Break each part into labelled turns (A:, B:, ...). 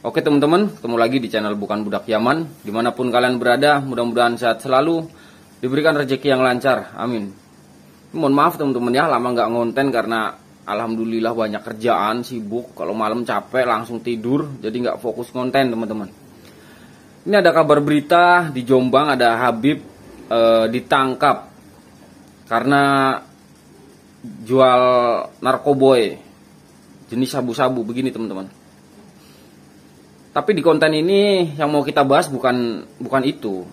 A: Oke teman-teman, ketemu lagi di channel Bukan Budak Yaman. Dimanapun kalian berada, mudah-mudahan sehat selalu, diberikan rezeki yang lancar, amin. Mohon maaf teman-teman ya, lama nggak ngonten karena alhamdulillah banyak kerjaan, sibuk. Kalau malam capek langsung tidur, jadi nggak fokus konten teman-teman. Ini ada kabar berita di Jombang, ada Habib ditangkap karena jual narkoboy jenis sabu-sabu begini teman-teman. Tapi di konten ini yang mau kita bahas bukan itu.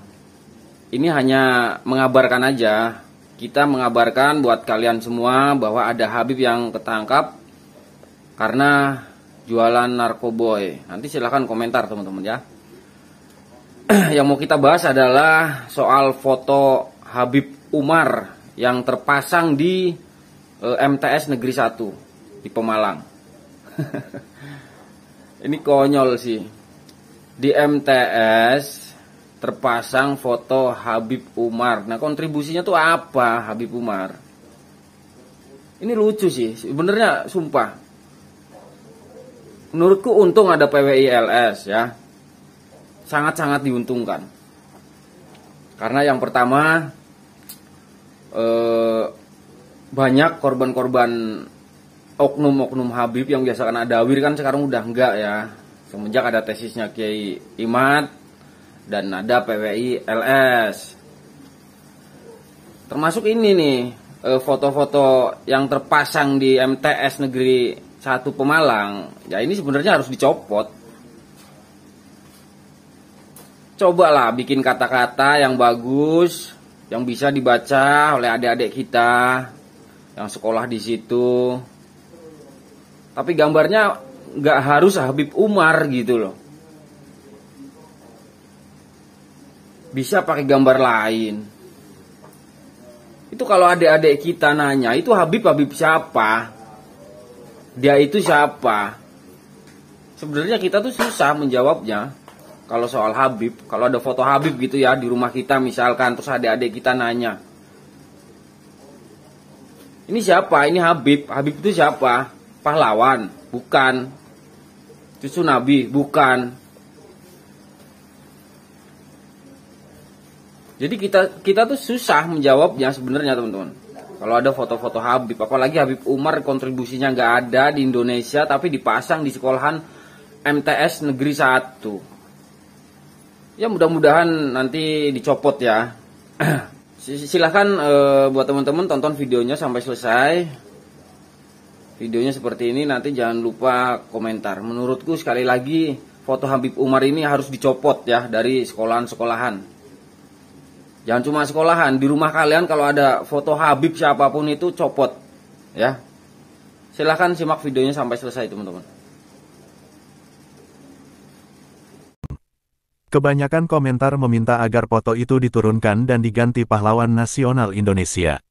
A: Ini hanya mengabarkan aja. Kita mengabarkan buat kalian semua bahwa ada Habib yang ketangkap karena jualan narkoboy. Nanti silahkan komentar teman-teman ya. Yang mau kita bahas adalah soal foto Habib Umar yang terpasang di MTS Negeri 1 di Pemalang. Ini konyol sih. Di MTS terpasang foto Habib Umar. Nah, kontribusinya tuh apa Habib Umar? Ini lucu sih, sebenarnya sumpah. Menurutku untung ada PWI-LS ya. Sangat-sangat diuntungkan. Karena yang pertama banyak korban-korban oknum-oknum Habib yang biasa kan adawir kan sekarang udah enggak ya. Semenjak ada tesisnya Kiai Imad dan ada PWI LS. Termasuk ini nih foto-foto yang terpasang di MTS Negeri 1 Pemalang. Ya ini sebenarnya harus dicopot. Cobalah bikin kata-kata yang bagus, yang bisa dibaca oleh adik-adik kita yang sekolah di situ. Tapi gambarnya nggak harus Habib Umar gitu loh. Bisa pakai gambar lain. Itu kalau adik-adik kita nanya, itu Habib siapa? Dia itu siapa? Sebenarnya kita tuh susah menjawabnya. Kalau soal Habib, kalau ada foto Habib gitu ya di rumah kita misalkan, terus adik-adik kita nanya, ini siapa? Ini Habib. Habib itu siapa? Pahlawan? Bukan. Cucu Nabi? Bukan. Jadi kita tuh susah menjawabnya sebenarnya teman-teman. Kalau ada foto-foto Habib, apalagi Habib Umar kontribusinya nggak ada di Indonesia, tapi dipasang di sekolahan MTS Negeri 1. Ya mudah-mudahan nanti dicopot ya. Silahkan buat teman-teman tonton videonya sampai selesai. Videonya seperti ini, nanti jangan lupa komentar. Menurutku sekali lagi foto Habib Umar ini harus dicopot ya dari sekolahan-sekolahan. Jangan cuma sekolahan, di rumah kalian kalau ada foto Habib siapapun itu copot ya. Silahkan simak videonya sampai selesai teman-teman.
B: Kebanyakan komentar meminta agar foto itu diturunkan dan diganti pahlawan nasional Indonesia.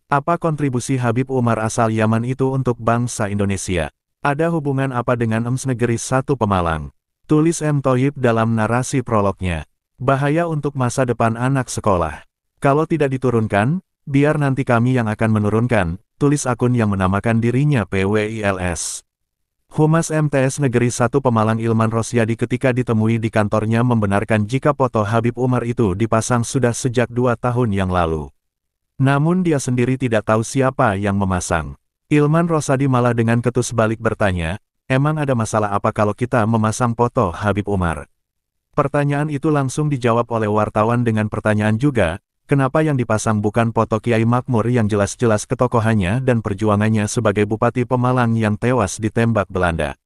B: Apa kontribusi Habib Umar asal Yaman itu untuk bangsa Indonesia? Ada hubungan apa dengan MTS Negeri 1 Pemalang? Tulis M. Thoyib dalam narasi prolognya. Bahaya untuk masa depan anak sekolah. Kalau tidak diturunkan, biar nanti kami yang akan menurunkan, tulis akun yang menamakan dirinya PWI-LS. Humas MTS Negeri 1 Pemalang Ilman Rosyadi ketika ditemui di kantornya membenarkan jika foto Habib Umar itu dipasang sudah sejak 2 tahun yang lalu. Namun dia sendiri tidak tahu siapa yang memasang. Ilman Rosyadi malah dengan ketus balik bertanya, emang ada masalah apa kalau kita memasang foto Habib Umar? Pertanyaan itu langsung dijawab oleh wartawan dengan pertanyaan juga, kenapa yang dipasang bukan foto Kiai Makmur yang jelas-jelas ketokohannya dan perjuangannya sebagai Bupati Pemalang yang tewas ditembak Belanda.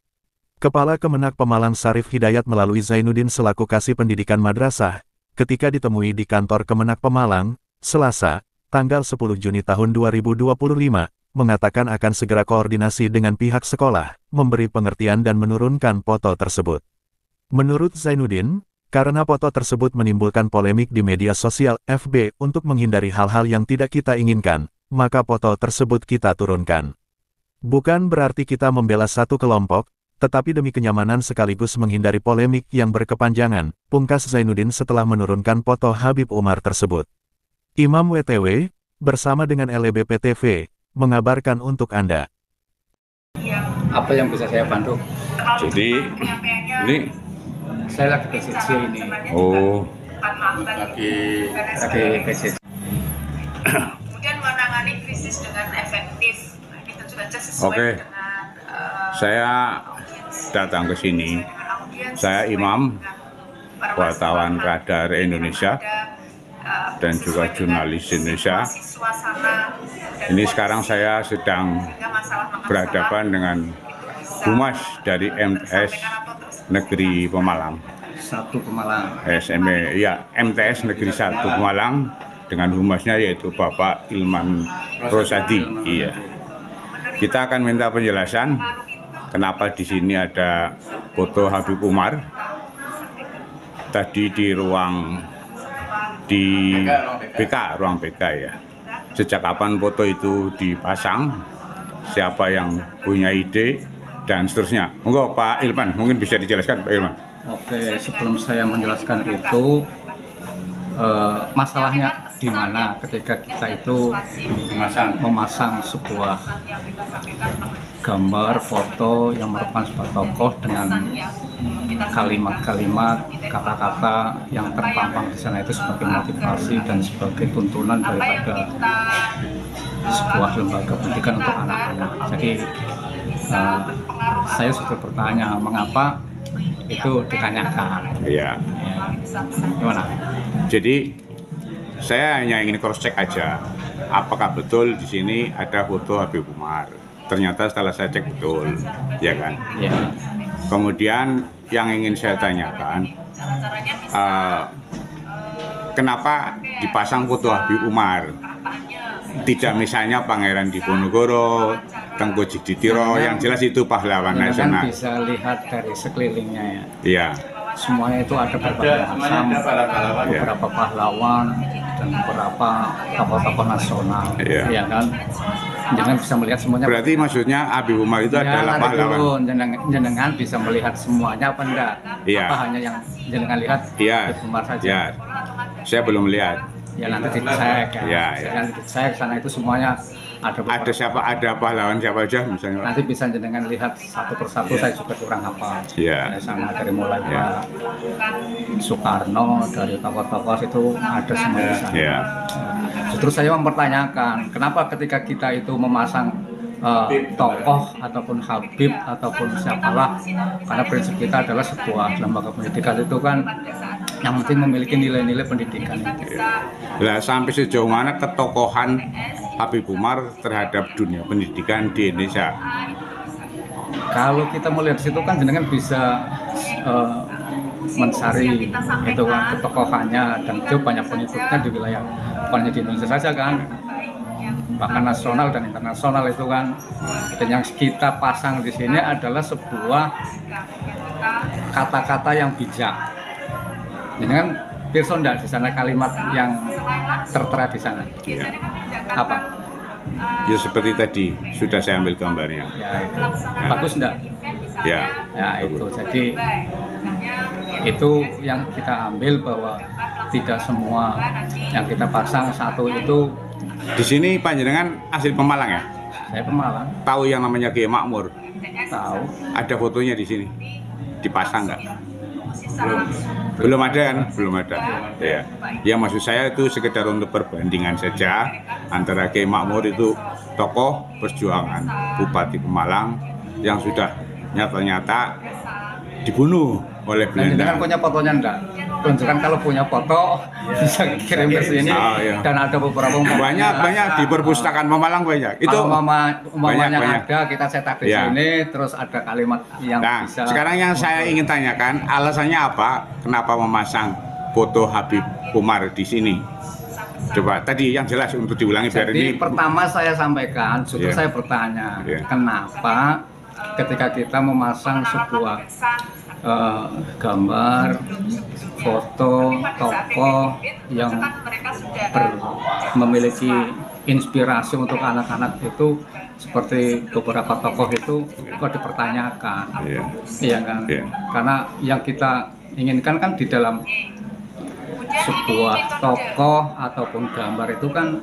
B: Kepala Kemenak Pemalang Sarif Hidayat melalui Zainuddin selaku Kasih Pendidikan Madrasah, ketika ditemui di kantor Kemenak Pemalang, Selasa, tanggal 10 Juni tahun 2025, mengatakan akan segera koordinasi dengan pihak sekolah, memberi pengertian dan menurunkan foto tersebut. Menurut Zainuddin, karena foto tersebut menimbulkan polemik di media sosial FB untuk menghindari hal-hal yang tidak kita inginkan, maka foto tersebut kita turunkan. Bukan berarti kita membela satu kelompok, tetapi demi kenyamanan sekaligus menghindari polemik yang berkepanjangan, pungkas Zainuddin setelah menurunkan foto Habib Umar tersebut. Imam WTW, bersama dengan LBP TV, mengabarkan untuk Anda.
C: Apa yang bisa saya bantu?
D: Jadi
C: Ini
D: Saya lagi PCC ini.
C: oh
D: Lagi PCC.
E: Kemudian menangani krisis dengan efektif. Nah, ini tentu saja sesuai
C: Oke.
E: dengan
C: saya datang ke sini. Saya Imam, wartawan Radar Indonesia dan juga jurnalis Indonesia. Ini sekarang saya sedang berhadapan dengan Humas dari MTS Negeri Pemalang.
D: Satu Pemalang.
C: SME, ya MTS Negeri 1 Pemalang dengan humasnya yaitu Bapak Ilman Rosadi. Iya. Kita akan minta penjelasan kenapa di sini ada foto Habib Umar. Tadi di ruang BK ya. Sejak kapan foto itu dipasang? Siapa yang punya ide dan seterusnya. Monggo Pak Ilman, mungkin bisa dijelaskan Pak Ilman.
D: Oke, sebelum saya menjelaskan itu, masalahnya di mana ketika kita itu memasang sebuah gambar, foto yang merupakan sebuah tokoh dengan kalimat-kalimat, kata-kata yang terpampang di sana itu sebagai motivasi dan sebagai tuntunan daripada sebuah lembaga pendidikan untuk anak-anak. Jadi saya sudah bertanya mengapa itu ditanyakan.
C: Iya.
D: Ya. Gimana?
C: Jadi saya hanya ingin cross check aja, apakah betul di sini ada foto Habib Umar. Ternyata setelah saya cek betul, ya kan.
D: Ya.
C: Kemudian yang ingin saya tanyakan, kenapa dipasang foto Habib Umar? Tidak misalnya Pangeran Diponegoro, Tengku Jigditiro, yang jelas itu pahlawan
D: Kan
C: nasional.
D: bisa lihat dari sekelilingnya ya.
C: Iya,
D: Semuanya itu ada berbagai macam, beberapa pahlawan dan beberapa tokoh-tokoh nasional,
C: Iya.
D: ya kan. Jangan bisa melihat semuanya.
C: berarti maksudnya Habib Umar itu
D: Ya,
C: adalah
D: nanti
C: pahlawan.
D: dulu, jenengan bisa melihat semuanya apa enggak?
C: Iya.
D: Apa hanya yang jenengan lihat
C: Iya,
D: Habib Umar saja?
C: ya. Saya belum lihat.
D: Ya nanti dicek ya.
C: Ya, ya.
D: Nanti dicek sana itu semuanya ada beberapa.
C: Ada siapa? Ada pahlawan siapa aja misalnya?
D: Nanti bisa jenengan lihat satu persatu, saya juga kurang hafal.
C: Iya.
D: Dari sana dari mulai
C: Ya.
D: Pak Soekarno, dari tokoh-tokoh itu ada semua di sana.
C: Iya.
D: Justru saya mempertanyakan, kenapa ketika kita itu memasang tokoh ataupun Habib ataupun siapalah, karena prinsip kita adalah sebuah lembaga pendidikan itu kan yang penting memiliki nilai-nilai pendidikan itu.
C: Lah sampai sejauh mana ketokohan Habib Umar terhadap dunia pendidikan di Indonesia?
D: Kalau kita melihat situ kan jenengan bisa mencari itu kan ketokohannya, dan itu banyak pengikutnya di wilayah bukan hanya di Indonesia saja kan, bahkan nasional dan internasional itu kan. Dan yang kita pasang di sini adalah sebuah kata-kata yang bijak. Jadi kan pirsa ndak di sana kalimat yang tertera di sana?
C: Ya.
D: Apa?
C: Ya seperti tadi sudah saya ambil gambarnya.
D: Ya itu. Bagus ndak?
C: Ya.
D: Ya itu. Jadi itu yang kita ambil bahwa tidak semua yang kita pasang satu itu.
C: Di sini panjenengan asli Pemalang ya?
D: Saya Pemalang,
C: Tahu yang namanya Kiai Makmur?
D: tahu.
C: Ada fotonya di sini? Dipasang nggak?
D: Belum.
C: Belum ada kan? Belum ada. Ya. Ya maksud saya itu sekedar untuk perbandingan saja antara Kiai Makmur itu tokoh perjuangan Bupati Pemalang yang sudah nyata-nyata dibunuh oleh
D: Nah, ini kan
C: Belanda.
D: punya fotonya enggak? Tunjukkan kalau punya foto bisa kirim ke sini.
C: Oh, iya.
D: Dan ada beberapa
C: Banyak di perpustakaan Pemalang banyak. Itu
D: umpamanya
C: banyak.
D: ada kita cetak di
C: Ya.
D: sini, terus ada kalimat yang
C: Nah,
D: bisa.
C: sekarang yang saya ingin tanyakan, alasannya apa? Kenapa memasang foto Habib Umar di sini? Coba tadi yang jelas untuk diulangi biar
D: Jadi
C: ini.
D: pertama saya sampaikan, justru
C: Iya.
D: saya bertanya,
C: Iya.
D: kenapa ketika kita memasang sebuah gambar, foto, tokoh yang memiliki inspirasi untuk anak-anak itu seperti beberapa tokoh itu kok dipertanyakan,
C: Iya.
D: iya kan?
C: Iya.
D: Karena yang kita inginkan kan di dalam sebuah tokoh ataupun gambar itu kan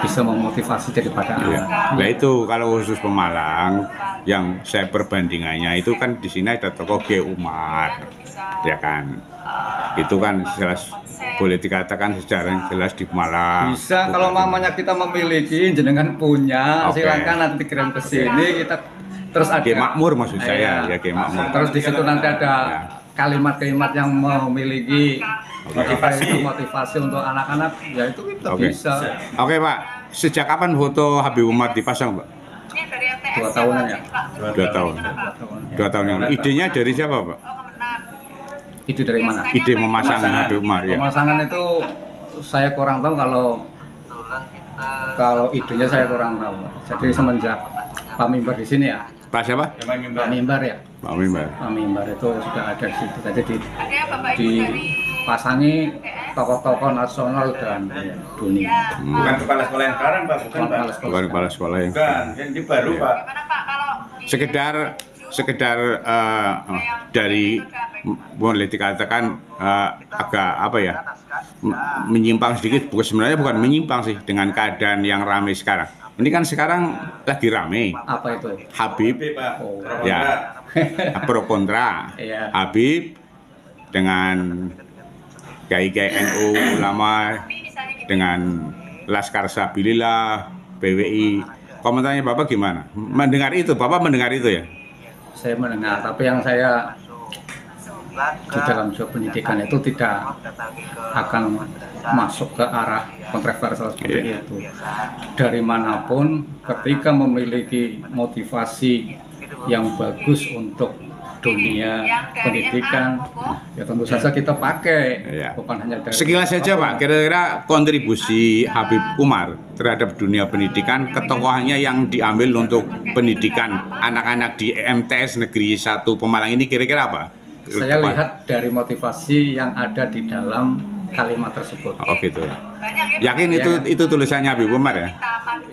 D: bisa memotivasi daripada
C: Iya.
D: anak.
C: Nah itu kalau khusus Pemalang yang saya perbandingannya itu kan di sini ada tokoh Kiai Umar, ya kan? Itu kan jelas boleh dikatakan sejarah jelas di Pemalang.
D: Bisa kalau mamanya kita memiliki, jenengan punya,
C: Oke.
D: silakan nanti dikirim ke sini kita terus ada
C: Kiai Makmur maksud saya,
D: Iya.
C: ya Kiai Makmur.
D: Terus di situ nanti ada
C: Ya.
D: kalimat-kalimat yang memiliki motivasi untuk anak-anak, ya itu kita
C: Oke.
D: bisa.
C: Oke Pak, sejak kapan foto Habib Umar dipasang Pak?
E: Ini dari MTS
D: 2 tahunan ya.
C: 2 tahun. 2 tahun yang lalu. Idenya dari siapa Pak?
D: Ide dari mana?
C: Ide memasang Habib Umar ya.
D: Pemasangan itu saya kurang tahu, kalau idenya saya kurang tahu. Jadi semenjak Pak Mimbar di sini ya,
C: Pak siapa?
D: Pak Mimbar ya,
C: Pak Mimbar.
D: Pak Mimbar itu sudah ada di situ. Jadi
E: Ada Bapak Ibu dari
D: dipasangi tokoh-tokoh nasional dan dunia.
F: Bukan kepala sekolah yang sekarang, Pak. Bukan, Pak.
C: Bukan kepala sekolah yang
F: Bukan, ini baru, Pak.
E: gimana Pak kalau di
C: sekedar dari boleh dikatakan agak apa ya menyimpang sedikit, sebenarnya bukan menyimpang sih dengan keadaan yang ramai sekarang. Ini kan sekarang lagi ramai
D: Apa itu?
C: Habib
F: Oke, Pak.
D: Oh.
F: Pro
C: ya
F: kontra.
C: pro kontra
D: Iya.
C: Habib dengan kiai-kiai NU ulama dengan Laskar Sabilillah PWI. Komentarnya Bapak gimana? Mendengar itu, Bapak mendengar itu ya?
D: Saya mendengar, tapi yang saya di dalam job pendidikan itu tidak akan masuk ke arah kontroversial seperti itu. Dari manapun, ketika memiliki motivasi yang bagus untuk dunia pendidikan, ya tentu saja kita pakai,
C: Iya.
D: bukan hanya dari
C: Sekilas saja Pak, kira-kira kontribusi Habib Umar terhadap dunia pendidikan, ketokohannya yang diambil untuk pendidikan anak-anak di MTS Negeri 1 Pemalang ini kira-kira apa?
D: Saya lihat dari motivasi yang ada di dalam kalimat tersebut.
C: Oh gitu. Yakin itu tulisannya Habib Umar ya?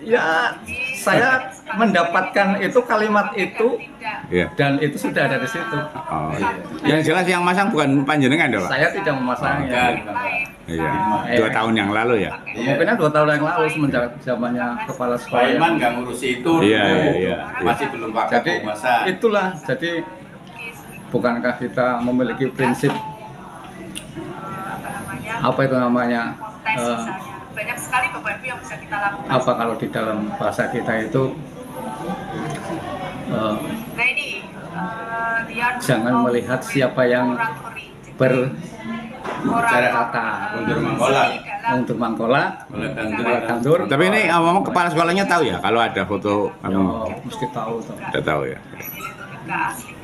D: Ya, saya mendapatkan itu kalimat itu
C: Iya.
D: dan itu sudah ada di situ.
C: Oh, iya. Yang jelas yang masang bukan panjenengan dong Pak?
D: Saya tidak memasangnya.
C: Iya. 2 tahun yang lalu ya?
D: Mungkin 2 tahun yang lalu semenjak zamannya kepala
F: Pak
D: sekolah.
F: Iman nggak ngurusi itu.
C: Iya, iya.
F: Masih belum pakai
D: Jadi
F: penguasa.
D: itulah. Jadi bukankah kita memiliki prinsip apa itu namanya?
E: banyak sekali Bapak Ibu yang bisa kita lakukan.
D: Apa kalau di dalam bahasa kita itu
E: Nah ini dia
D: jangan melihat siapa yang berkata
F: Mundur Mangkola.
D: untuk mangkola,
F: Mulai
D: tandur.
C: Tapi ini ngomong kepala sekolahnya tahu ya kalau ada foto
D: Oh, mesti tahu tuh.
C: Udah tahu ya.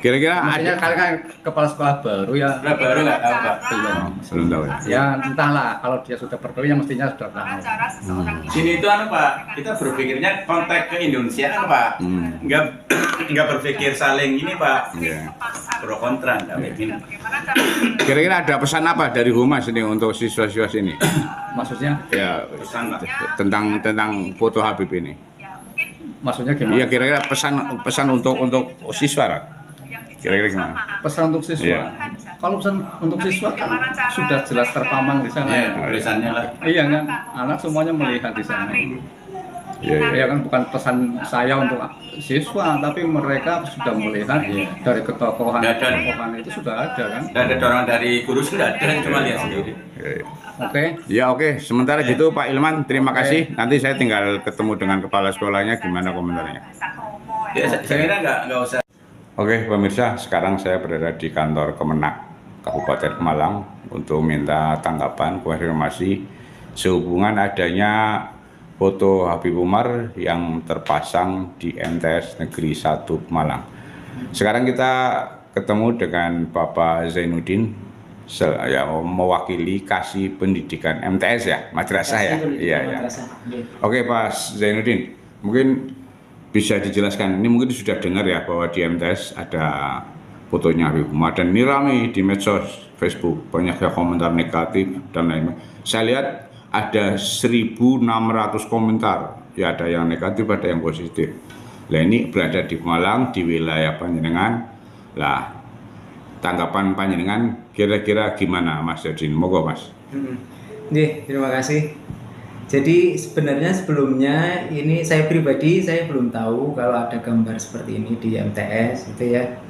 C: Kira-kira
D: Maksudnya
C: ada
D: kalian kan kepala sekolah baru ya.
F: Baru nggak tahu, Pak.
D: Belum.
C: belum tahu ya.
D: Ya entahlah, kalau dia sudah berkeliling ya mestinya sudah tahu.
E: cara seseorang
F: Sini itu Pak, kita berpikirnya konteks ke Indonesia Pak. Nggak berpikir saling ini Pak.
C: Iya.
F: Pro kontra nggak bikin.
E: bagaimana cara
C: Kira-kira ada pesan apa dari Humas ini untuk siswa-siswa sini?
D: Maksudnya,
C: Ya
F: Pesan Pak.
C: tentang foto Habib ini.
D: maksudnya gimana?
C: Iya kira-kira pesan untuk siswa lah. Kira-kira gimana?
D: Pesan untuk siswa.
C: Iya.
D: Kalau pesan untuk siswa kan sudah jelas terpampang di sana.
F: Iya, tulisannya lah.
D: Iya kan, anak semuanya melihat di sana.
C: Iya, iya.
D: Ya kan bukan pesan saya untuk siswa, tapi mereka sudah melihat dari ketokohan itu sudah ada kan.
F: Nggak ada dorongan dari guru sudah ada, cuma lihat sendiri.
C: Iya, iya.
D: Oke.
C: Ya oke, sementara gitu Pak Ilman, terima kasih. Nanti saya tinggal ketemu dengan kepala sekolahnya, gimana komentarnya.
F: Ya, saya kira nggak usah.
C: Oke pemirsa, sekarang saya berada di kantor Kemenak Kabupaten Malang untuk minta tanggapan konfirmasi sehubungan adanya foto Habib Umar yang terpasang di MTS Negeri 1 Malang. Sekarang kita ketemu dengan Bapak Zainuddin yang mewakili Kasih Pendidikan MTS ya, madrasah ya. Iya ya. Oke Pak Zainuddin, mungkin bisa dijelaskan, ini mungkin sudah dengar ya bahwa di MTS ada fotonya Habib Umar dan ini ramai di medsos Facebook, banyak yang komentar negatif dan lain-lain. Saya lihat ada 1.600 komentar, ya ada yang negatif, ada yang positif. Nah ini berada di Malang, di wilayah Panjenengan. Lah tanggapan Panjenengan kira-kira gimana Mas Jadin? Moga Mas.
G: Terima kasih. Jadi sebenarnya sebelumnya ini saya pribadi saya belum tahu kalau ada gambar seperti ini di MTS gitu ya.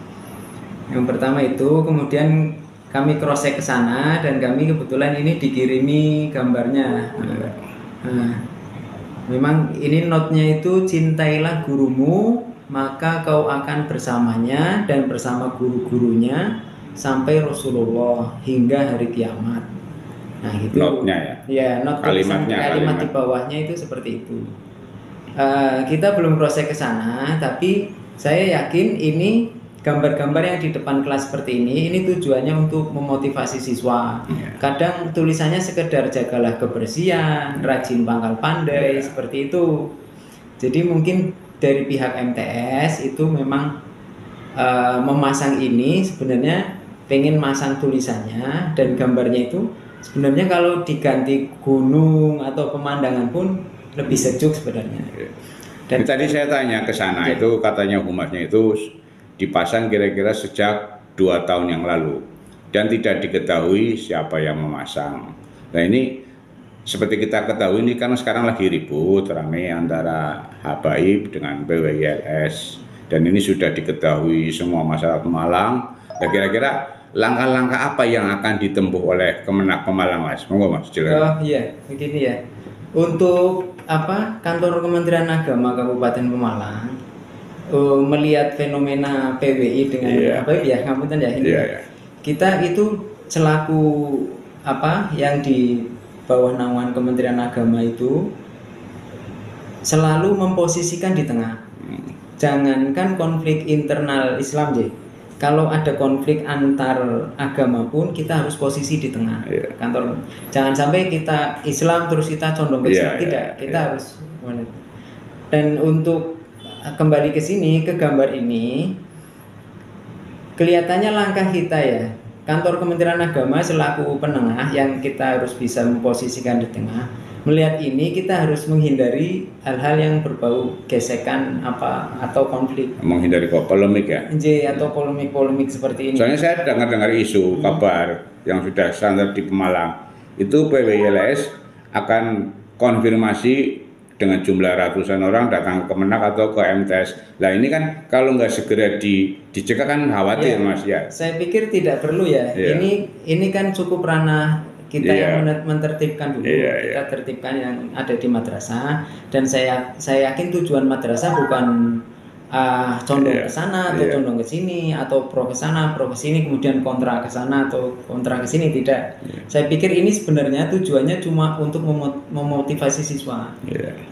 G: Yang pertama itu, kemudian kami cross check ke sana dan kami kebetulan ini dikirimi gambarnya. Nah, memang ini notnya itu cintailah gurumu maka kau akan bersamanya dan bersama guru-gurunya sampai Rasulullah hingga hari kiamat. Nah, gitu.
C: Notnya ya.
G: Ya, not kalimat di bawahnya itu seperti itu. Kita belum proses ke sana, tapi saya yakin ini gambar-gambar yang di depan kelas seperti ini tujuannya untuk memotivasi siswa. Kadang tulisannya sekedar jagalah kebersihan, rajin pangkal pandai, seperti itu. Jadi mungkin dari pihak MTS itu memang memasang ini sebenarnya pengen masang tulisannya dan gambarnya itu sebenarnya kalau diganti gunung atau pemandangan pun lebih sejuk sebenarnya.
C: Dan tadi saya tanya ke sana itu katanya humasnya itu dipasang kira-kira sejak 2 tahun yang lalu dan tidak diketahui siapa yang memasang. Nah ini seperti kita ketahui ini kan sekarang lagi ribut ramai antara Habaib dengan PWILS dan ini sudah diketahui semua masyarakat Pemalang. Nah, kira-kira langkah-langkah apa yang akan ditempuh oleh Kemenak Pemalang, Mas? Monggo, Mas, silakan.
G: Oh iya, begini ya. Untuk kantor Kementerian Agama Kabupaten Pemalang melihat fenomena PWI dengan ngapunten ya ini. Kita itu selaku yang di bawah naungan Kementerian Agama itu selalu memposisikan di tengah. Jangankan konflik internal Islam, kalau ada konflik antar agama pun kita harus posisi di tengah kantor. Jangan sampai kita Islam terus kita condong ke Islam, kita harus. Dan untuk kembali ke sini ke gambar ini, kelihatannya langkah kita ya, kantor Kementerian Agama selaku penengah yang kita harus bisa memposisikan di tengah. Melihat ini kita harus menghindari hal-hal yang berbau gesekan atau konflik.
C: Menghindari polemik ya.
G: Atau polemik seperti ini.
C: Soalnya saya dengar isu kabar yang sudah standar di Pemalang itu PWILS akan konfirmasi dengan jumlah ratusan orang datang ke Kemenak atau ke MTS. Nah ini kan kalau nggak segera dicegah kan khawatir Mas ya.
G: Saya pikir tidak perlu ya. Ini kan cukup ranah kita yang mentertibkan dulu. Kita tertibkan yang ada di madrasah dan saya yakin tujuan madrasah bukan condong ke sana atau condong ke sini atau pro ke sana, pro ke sini kemudian kontra ke sana atau kontra ke sini, tidak. Saya pikir ini sebenarnya tujuannya cuma untuk memotivasi siswa.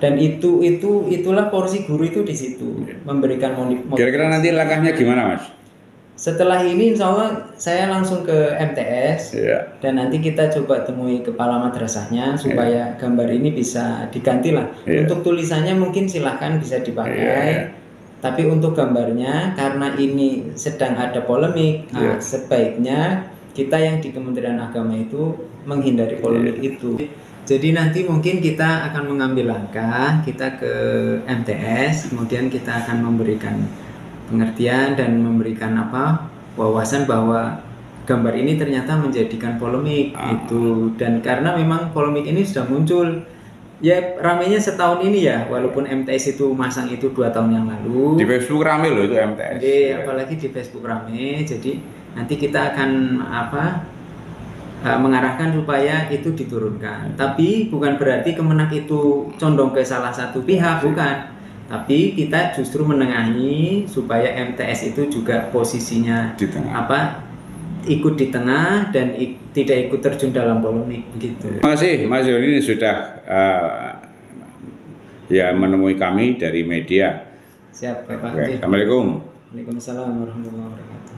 G: Dan itulah porsi guru itu di situ, memberikan motivasi.
C: Kira-kira nanti langkahnya gimana, Mas?
G: Setelah ini insya Allah saya langsung ke MTS dan nanti kita coba temui kepala madrasahnya supaya gambar ini bisa diganti lah. Untuk tulisannya mungkin silahkan bisa dipakai, tapi untuk gambarnya karena ini sedang ada polemik, sebaiknya kita yang di Kementerian Agama itu menghindari polemik itu. Jadi nanti mungkin kita akan mengambil langkah, kita ke MTS, kemudian kita akan memberikan pengertian dan memberikan wawasan bahwa gambar ini ternyata menjadikan polemik itu, dan karena memang polemik ini sudah muncul ya ramainya setahun ini ya, walaupun MTS itu masang itu 2 tahun yang lalu
C: di Facebook rame loh itu MTS.
G: Jadi apalagi di Facebook rame, jadi nanti kita akan mengarahkan supaya itu diturunkan. Tapi bukan berarti Kemenak itu condong ke salah satu pihak, bukan. Tapi kita justru menengahi supaya MTS itu juga posisinya
C: di tengah.
G: Ikut di tengah dan tidak ikut terjun dalam polemik begitu.
C: Terima kasih Mas Joni sudah menemui kami dari media.
G: Siap, Pak.
C: Assalamualaikum.
G: Waalaikumsalam warahmatullahi wabarakatuh.